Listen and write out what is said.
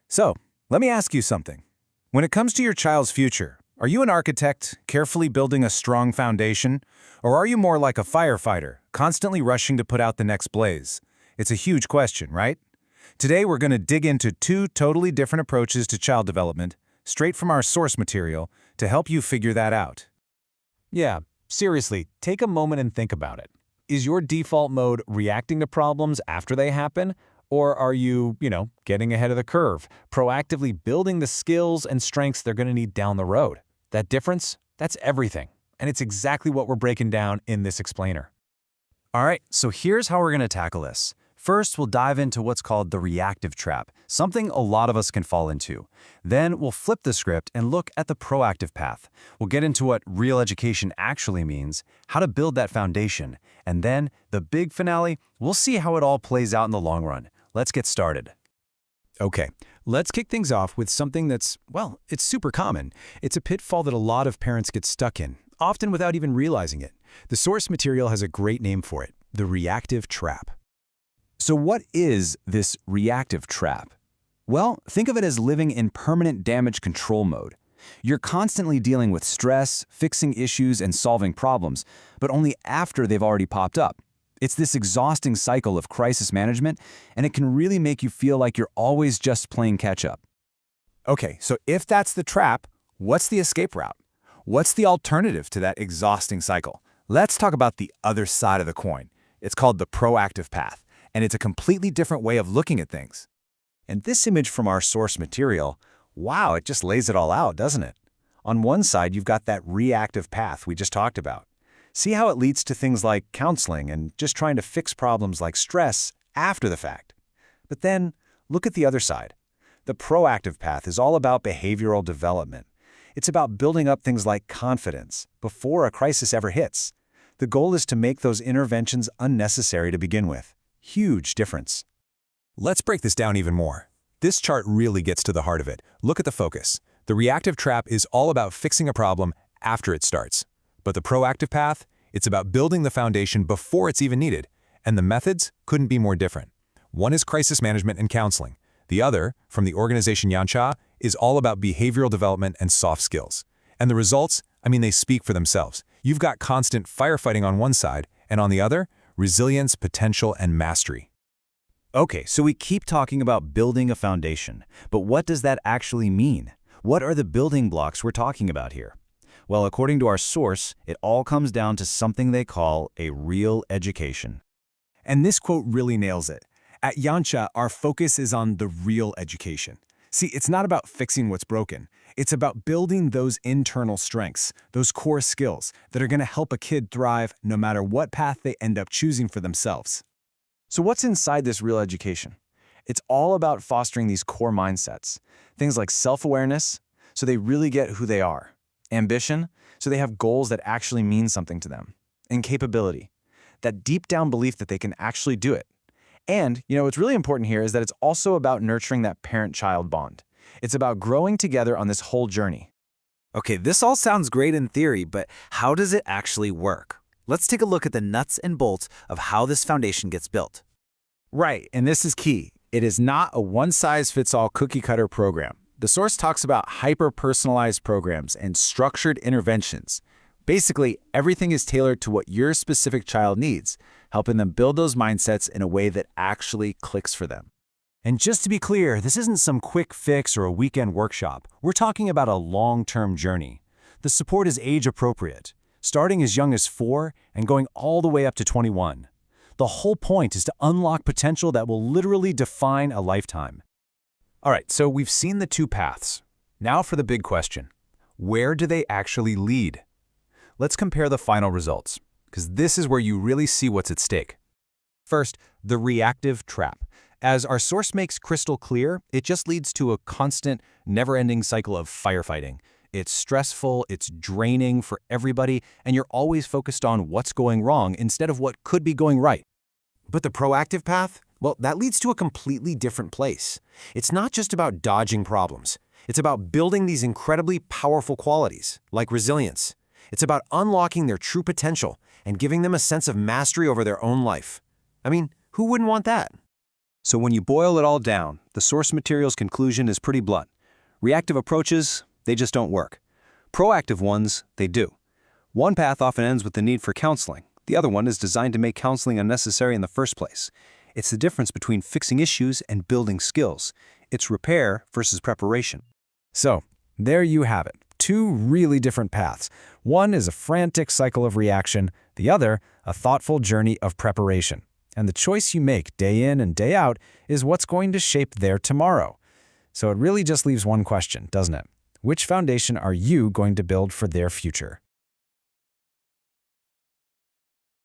So, let me ask you something. When it comes to your child's future, are you an architect, carefully building a strong foundation? Or are you more like a firefighter, constantly rushing to put out the next blaze? It's a huge question, right? Today we're going to dig into two totally different approaches to child development, straight from our source material, to help you figure that out. Yeah, seriously, take a moment and think about it. Is your default mode reacting to problems after they happen? Or are you, getting ahead of the curve, proactively building the skills and strengths they're going to need down the road? That difference, that's everything. And it's exactly what we're breaking down in this explainer. All right, so here's how we're going to tackle this. First, we'll dive into what's called the reactive trap, something a lot of us can fall into. Then we'll flip the script and look at the proactive path. We'll get into what real education actually means, how to build that foundation, and then the big finale, we'll see how it all plays out in the long run. Let's get started. Okay, let's kick things off with something that's, it's super common. It's a pitfall that a lot of parents get stuck in, often without even realizing it. The source material has a great name for it, the reactive trap. So what is this reactive trap? Well, think of it as living in permanent damage control mode. You're constantly dealing with stress, fixing issues, and solving problems, but only after they've already popped up. It's this exhausting cycle of crisis management, and it can really make you feel like you're always just playing catch-up. Okay, so if that's the trap, what's the escape route? What's the alternative to that exhausting cycle? Let's talk about the other side of the coin. It's called the proactive path, and it's a completely different way of looking at things. And this image from our source material, wow, it just lays it all out, doesn't it? On one side, you've got that reactive path we just talked about. See how it leads to things like counseling and just trying to fix problems like stress after the fact. But then, look at the other side. The proactive path is all about behavioral development. It's about building up things like confidence before a crisis ever hits. The goal is to make those interventions unnecessary to begin with. Huge difference. Let's break this down even more. This chart really gets to the heart of it. Look at the focus. The reactive trap is all about fixing a problem after it starts. But the proactive path, it's about building the foundation before it's even needed. And the methods couldn't be more different. One is crisis management and counseling. The other, from the organization Yancha, is all about behavioral development and soft skills. And the results, they speak for themselves. You've got constant firefighting on one side, and on the other, resilience, potential, and mastery. Okay, so we keep talking about building a foundation, but what does that actually mean? What are the building blocks we're talking about here? Well, according to our source, it all comes down to something they call a real education. And this quote really nails it. At Yancha, our focus is on the real education. See, it's not about fixing what's broken. It's about building those internal strengths, those core skills that are going to help a kid thrive no matter what path they end up choosing for themselves. So what's inside this real education? It's all about fostering these core mindsets. Things like self-awareness, so they really get who they are. Ambition, so they have goals that actually mean something to them. And capability, that deep down belief that they can actually do it. And, what's really important here is that it's also about nurturing that parent-child bond. It's about growing together on this whole journey. Okay, this all sounds great in theory, but how does it actually work? Let's take a look at the nuts and bolts of how this foundation gets built. Right, and this is key. It is not a one-size-fits-all cookie-cutter program. The source talks about hyper-personalized programs and structured interventions. Basically, everything is tailored to what your specific child needs, helping them build those mindsets in a way that actually clicks for them. And just to be clear, this isn't some quick fix or a weekend workshop. We're talking about a long-term journey. The support is age-appropriate, starting as young as 4 and going all the way up to 21. The whole point is to unlock potential that will literally define a lifetime. All right, so we've seen the two paths. Now for the big question. Where do they actually lead? Let's compare the final results, because this is where you really see what's at stake. First, the reactive trap. As our source makes crystal clear, it just leads to a constant, never-ending cycle of firefighting. It's stressful, it's draining for everybody, and you're always focused on what's going wrong instead of what could be going right. But the proactive path? Well, that leads to a completely different place. It's not just about dodging problems. It's about building these incredibly powerful qualities, like resilience. It's about unlocking their true potential and giving them a sense of mastery over their own life. Who wouldn't want that? So when you boil it all down, the source material's conclusion is pretty blunt. Reactive approaches, they just don't work. Proactive ones, they do. One path often ends with the need for counseling. The other one is designed to make counseling unnecessary in the first place. It's the difference between fixing issues and building skills. It's repair versus preparation. So, there you have it. Two really different paths. One is a frantic cycle of reaction, the other, a thoughtful journey of preparation. And the choice you make day in and day out is what's going to shape their tomorrow. So it really just leaves one question, doesn't it? Which foundation are you going to build for their future?